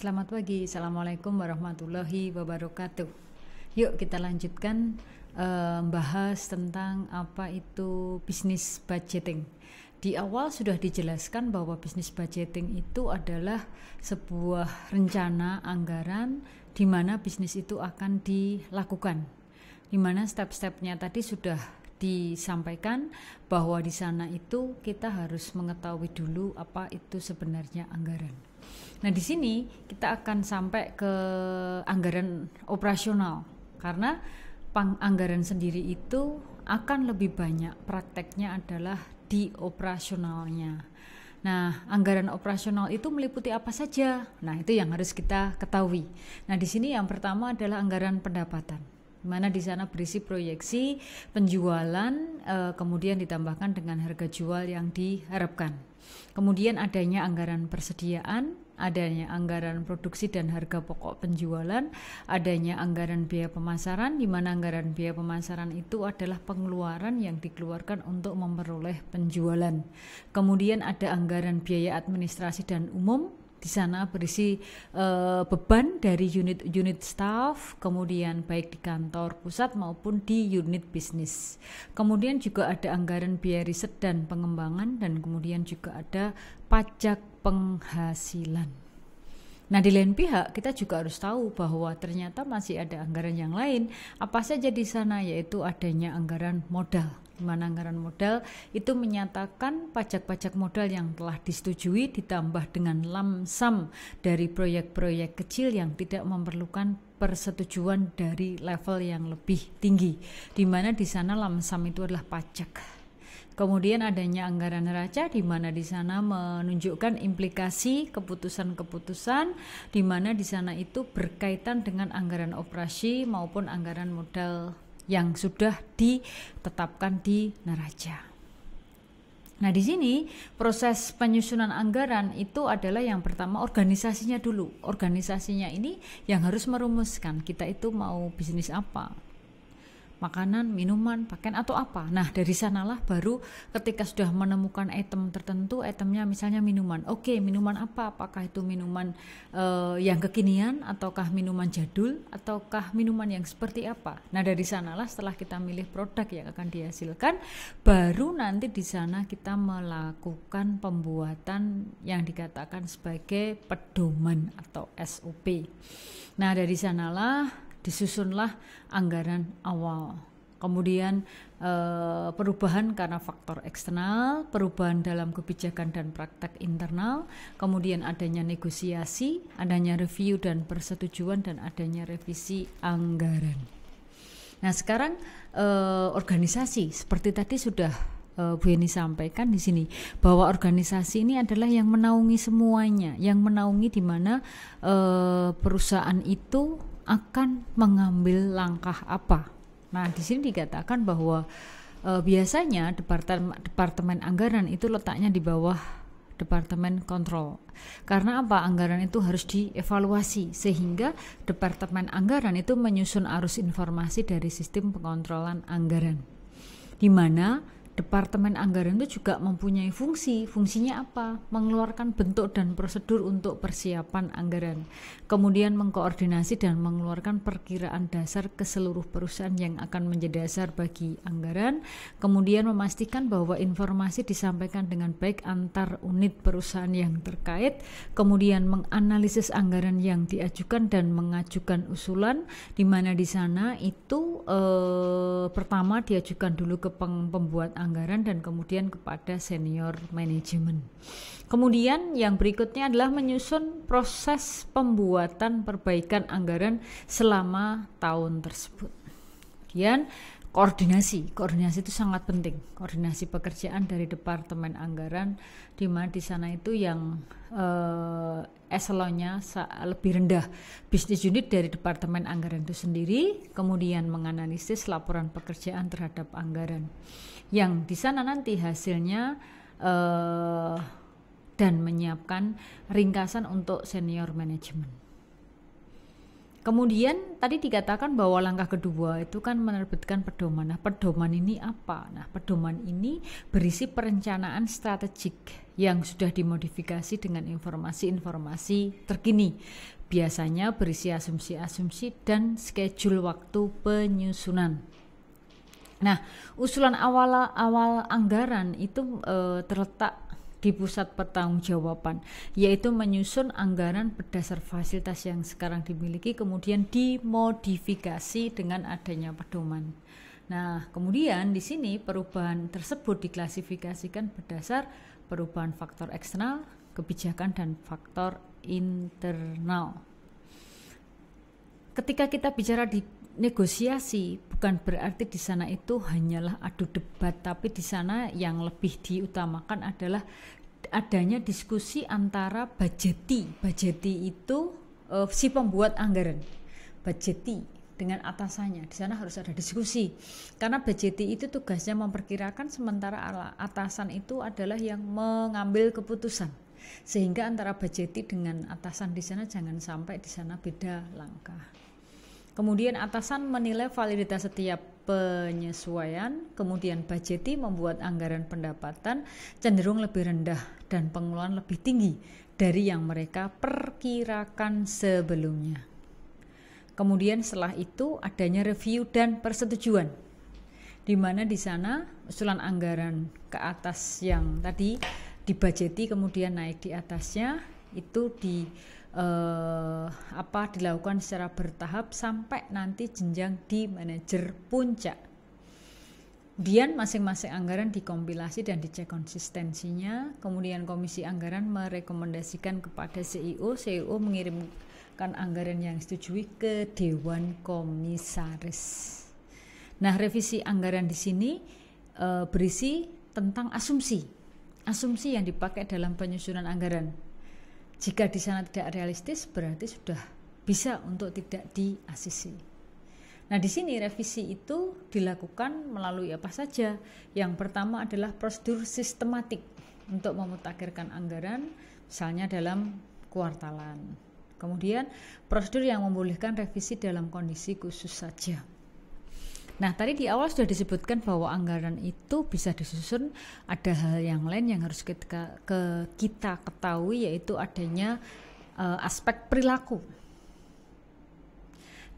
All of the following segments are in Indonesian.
Selamat pagi, Assalamualaikum warahmatullahi wabarakatuh. Yuk kita lanjutkan bahas tentang apa itu bisnis budgeting. Di awal sudah dijelaskan bahwa bisnis budgeting itu adalah sebuah rencana anggaran di mana bisnis itu akan dilakukan. Di mana step-stepnya tadi sudah disampaikan bahwa di sana itu kita harus mengetahui dulu apa itu sebenarnya anggaran. Nah, di sini kita akan sampai ke anggaran operasional karena anggaran sendiri itu akan lebih banyak prakteknya adalah di operasionalnya. Nah, anggaran operasional itu meliputi apa saja? Nah, itu yang harus kita ketahui. Nah, di sini yang pertama adalah anggaran pendapatan, mana di sana berisi proyeksi penjualan, kemudian ditambahkan dengan harga jual yang diharapkan. Kemudian adanya anggaran persediaan, adanya anggaran produksi dan harga pokok penjualan, adanya anggaran biaya pemasaran, di mana anggaran biaya pemasaran itu adalah pengeluaran yang dikeluarkan untuk memperoleh penjualan. Kemudian ada anggaran biaya administrasi dan umum. Di sana berisi beban dari unit-unit staff, kemudian baik di kantor pusat maupun di unit bisnis. Kemudian juga ada anggaran biaya riset dan pengembangan, dan kemudian juga ada pajak penghasilan. Nah, di lain pihak kita juga harus tahu bahwa ternyata masih ada anggaran yang lain. Apa saja di sana? Yaitu adanya anggaran modal. Di mana anggaran modal itu menyatakan pajak-pajak modal yang telah disetujui ditambah dengan lump sum dari proyek-proyek kecil yang tidak memerlukan persetujuan dari level yang lebih tinggi, di mana di sana lump sum itu adalah pajak. Kemudian adanya anggaran neraca, di mana di sana menunjukkan implikasi keputusan-keputusan, di mana di sana itu berkaitan dengan anggaran operasi maupun anggaran modal yang sudah ditetapkan di neraca. Nah, di sini proses penyusunan anggaran itu adalah yang pertama organisasinya dulu. Organisasinya ini yang harus merumuskan kita itu mau bisnis apa. Makanan, minuman, pakaian atau apa. Nah, dari sanalah baru ketika sudah menemukan item tertentu, itemnya misalnya minuman. Oke, minuman apa? Apakah itu minuman yang kekinian, ataukah minuman jadul, ataukah minuman yang seperti apa? Nah, dari sanalah setelah kita milih produk yang akan dihasilkan, baru nanti di sana kita melakukan pembuatan yang dikatakan sebagai pedoman atau SOP. Nah, dari sanalah disusunlah anggaran awal. Kemudian perubahan karena faktor eksternal, perubahan dalam kebijakan dan praktek internal, kemudian adanya negosiasi, adanya review dan persetujuan, dan adanya revisi anggaran. Nah, sekarang organisasi seperti tadi sudah Bu Eni sampaikan di sini bahwa organisasi ini adalah yang menaungi semuanya, yang menaungi di mana perusahaan itu akan mengambil langkah apa. Nah, di sini dikatakan bahwa biasanya departemen anggaran itu letaknya di bawah departemen kontrol. Karena apa? Anggaran itu harus dievaluasi sehingga departemen anggaran itu menyusun arus informasi dari sistem pengontrolan anggaran. Di mana departemen anggaran itu juga mempunyai fungsinya apa? Mengeluarkan bentuk dan prosedur untuk persiapan anggaran, kemudian mengkoordinasi dan mengeluarkan perkiraan dasar ke seluruh perusahaan yang akan menjadi dasar bagi anggaran, kemudian memastikan bahwa informasi disampaikan dengan baik antar unit perusahaan yang terkait, kemudian menganalisis anggaran yang diajukan dan mengajukan usulan, di mana di sana itu pertama diajukan dulu ke pembuat anggaran dan kemudian kepada senior manajemen. Kemudian yang berikutnya adalah menyusun proses pembuatan perbaikan anggaran selama tahun tersebut. Kemudian koordinasi itu sangat penting. Koordinasi pekerjaan dari departemen anggaran, di mana di sana itu yang eselonnya lebih rendah, bisnis unit dari departemen anggaran itu sendiri, kemudian menganalisis laporan pekerjaan terhadap anggaran, yang di sana nanti hasilnya dan menyiapkan ringkasan untuk senior manajemen. Kemudian tadi dikatakan bahwa langkah kedua itu kan menerbitkan pedoman. Nah, pedoman ini apa? Nah, pedoman ini berisi perencanaan strategik yang sudah dimodifikasi dengan informasi-informasi terkini. Biasanya berisi asumsi-asumsi dan schedule waktu penyusunan. Nah, usulan awal anggaran itu terletak di pusat pertanggungjawaban, yaitu menyusun anggaran berdasar fasilitas yang sekarang dimiliki, kemudian dimodifikasi dengan adanya pedoman. Nah, kemudian di sini perubahan tersebut diklasifikasikan berdasar perubahan faktor eksternal, kebijakan, dan faktor internal. Ketika kita bicara di negosiasi, bukan berarti di sana itu hanyalah adu debat, tapi di sana yang lebih diutamakan adalah adanya diskusi antara budgeti itu si pembuat anggaran, budgeti dengan atasannya. Di sana harus ada diskusi, karena budgeti itu tugasnya memperkirakan, sementara atasan itu adalah yang mengambil keputusan, sehingga antara budgeti dengan atasan di sana jangan sampai di sana beda langkah. Kemudian atasan menilai validitas setiap penyesuaian, kemudian budgeti membuat anggaran pendapatan cenderung lebih rendah dan pengeluaran lebih tinggi dari yang mereka perkirakan sebelumnya. Kemudian setelah itu adanya review dan persetujuan, di mana di sana usulan anggaran ke atas yang tadi dibudgeti kemudian naik di atasnya itu dilakukan secara bertahap sampai nanti jenjang di manajer puncak. Kemudian masing-masing anggaran dikompilasi dan dicek konsistensinya. Kemudian komisi anggaran merekomendasikan kepada CEO mengirimkan anggaran yang disetujui ke Dewan Komisaris. Nah, revisi anggaran di sini berisi tentang asumsi yang dipakai dalam penyusunan anggaran. Jika di sana tidak realistis, berarti sudah bisa untuk tidak di-ACC. Nah, di sini revisi itu dilakukan melalui apa saja. Yang pertama adalah prosedur sistematik untuk memutakhirkan anggaran, misalnya dalam kuartalan. Kemudian prosedur yang membolehkan revisi dalam kondisi khusus saja. Nah, tadi di awal sudah disebutkan bahwa anggaran itu bisa disusun, ada hal yang lain yang harus kita ketahui, yaitu adanya aspek perilaku.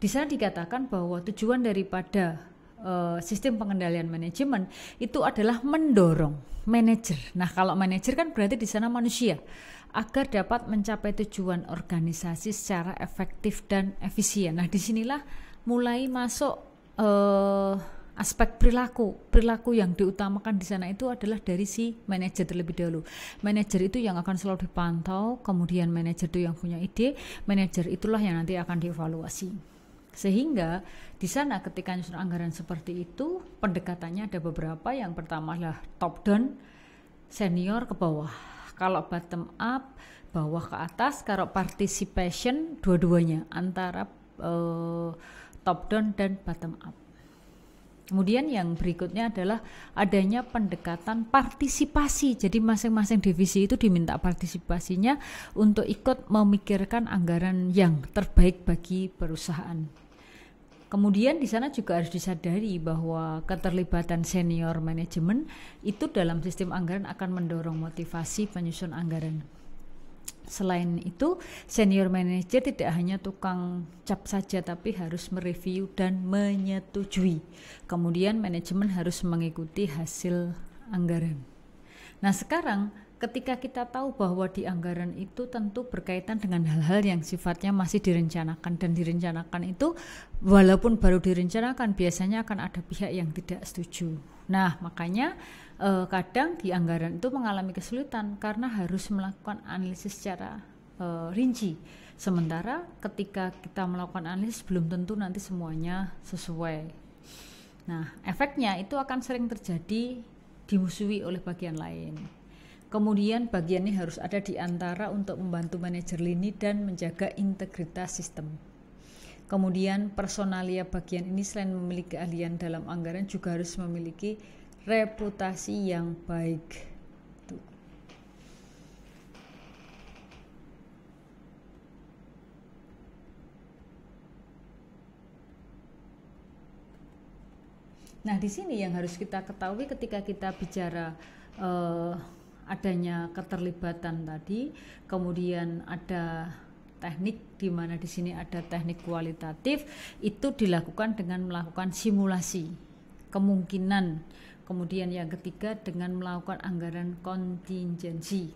Di sana dikatakan bahwa tujuan daripada sistem pengendalian manajemen itu adalah mendorong manajer. Nah, kalau manajer kan berarti di sana manusia, agar dapat mencapai tujuan organisasi secara efektif dan efisien. Nah, disinilah mulai masuk aspek perilaku yang diutamakan di sana itu adalah dari si manajer terlebih dahulu. Manajer itu yang akan selalu dipantau, kemudian manajer itu yang punya ide, manajer itulah yang nanti akan dievaluasi. Sehingga di sana ketika nyusun anggaran seperti itu, pendekatannya ada beberapa. Yang pertama adalah top down, senior ke bawah. Kalau bottom up, bawah ke atas. Kalau participation, dua-duanya antara top down dan bottom up. Kemudian yang berikutnya adalah adanya pendekatan partisipasi. Jadi masing-masing divisi itu diminta partisipasinya untuk ikut memikirkan anggaran yang terbaik bagi perusahaan. Kemudian di sana juga harus disadari bahwa keterlibatan senior manajemen itu dalam sistem anggaran akan mendorong motivasi penyusun anggaran. Selain itu, senior manager tidak hanya tukang cap saja, tapi harus mereview dan menyetujui. Kemudian manajemen harus mengikuti hasil anggaran. Nah, sekarang ketika kita tahu bahwa di anggaran itu tentu berkaitan dengan hal-hal yang sifatnya masih direncanakan, dan direncanakan itu walaupun baru direncanakan biasanya akan ada pihak yang tidak setuju. Nah, makanya kadang di anggaran itu mengalami kesulitan karena harus melakukan analisis secara rinci. Sementara ketika kita melakukan analisis belum tentu nanti semuanya sesuai. Nah, efeknya itu akan sering terjadi dimusuhi oleh bagian lain. Kemudian bagian ini harus ada di antara untuk membantu manajer lini dan menjaga integritas sistem. Kemudian personalia bagian ini selain memiliki keahlian dalam anggaran juga harus memiliki reputasi yang baik. Nah, di sini yang harus kita ketahui ketika kita bicara adanya keterlibatan tadi, kemudian ada teknik di mana di sini ada teknik kualitatif, itu dilakukan dengan melakukan simulasi kemungkinan. Kemudian yang ketiga dengan melakukan anggaran kontingensi.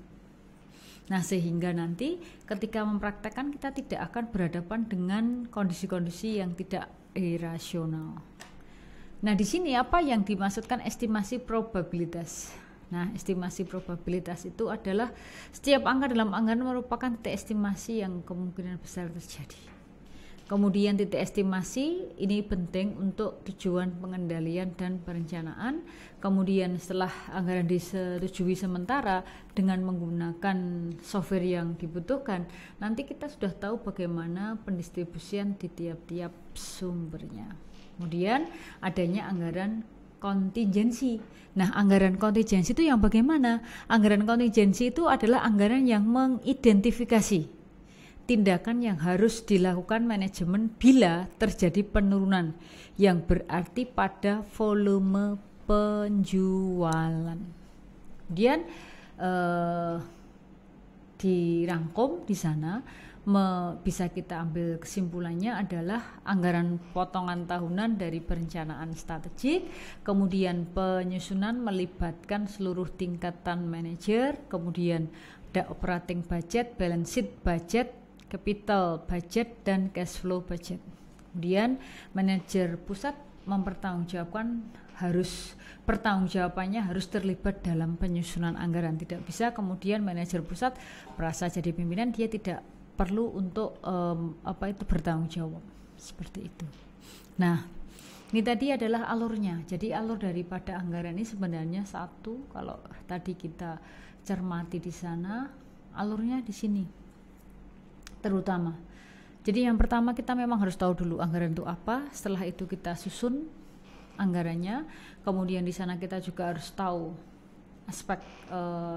Nah, sehingga nanti ketika mempraktekkan kita tidak akan berhadapan dengan kondisi-kondisi yang tidak irasional. Nah, di sini apa yang dimaksudkan estimasi probabilitas? Nah, estimasi probabilitas itu adalah setiap angka dalam anggaran merupakan titik estimasi yang kemungkinan besar terjadi. Kemudian titik estimasi ini penting untuk tujuan pengendalian dan perencanaan. Kemudian setelah anggaran disetujui sementara dengan menggunakan software yang dibutuhkan, nanti kita sudah tahu bagaimana pendistribusian di tiap-tiap sumbernya. Kemudian adanya anggaran kontingensi. Nah, anggaran kontingensi itu yang bagaimana? Anggaran kontingensi itu adalah anggaran yang mengidentifikasi tindakan yang harus dilakukan manajemen bila terjadi penurunan yang berarti pada volume penjualan. Kemudian dirangkum di sana bisa kita ambil kesimpulannya adalah anggaran potongan tahunan dari perencanaan strategik, kemudian penyusunan melibatkan seluruh tingkatan manajer, kemudian ada operating budget, balance sheet budget, capital budget, dan cash flow budget. Kemudian manajer pusat mempertanggungjawabkan pertanggungjawabannya harus terlibat dalam penyusunan anggaran. Tidak bisa kemudian manajer pusat merasa jadi pimpinan dia tidak perlu untuk bertanggung jawab seperti itu. Nah, ini tadi adalah alurnya. Jadi alur daripada anggaran ini sebenarnya satu. Kalau tadi kita cermati di sana, alurnya di sini terutama. Jadi yang pertama kita memang harus tahu dulu anggaran itu apa. Setelah itu kita susun anggarannya. Kemudian di sana kita juga harus tahu aspek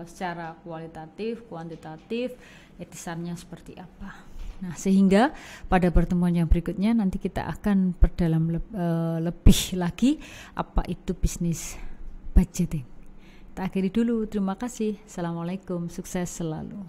secara kualitatif, kuantitatif, etisannya seperti apa. Nah, sehingga pada pertemuan yang berikutnya nanti kita akan perdalam lebih lagi apa itu bisnis budgeting. Kita akhiri dulu. Terima kasih. Assalamualaikum. Sukses selalu.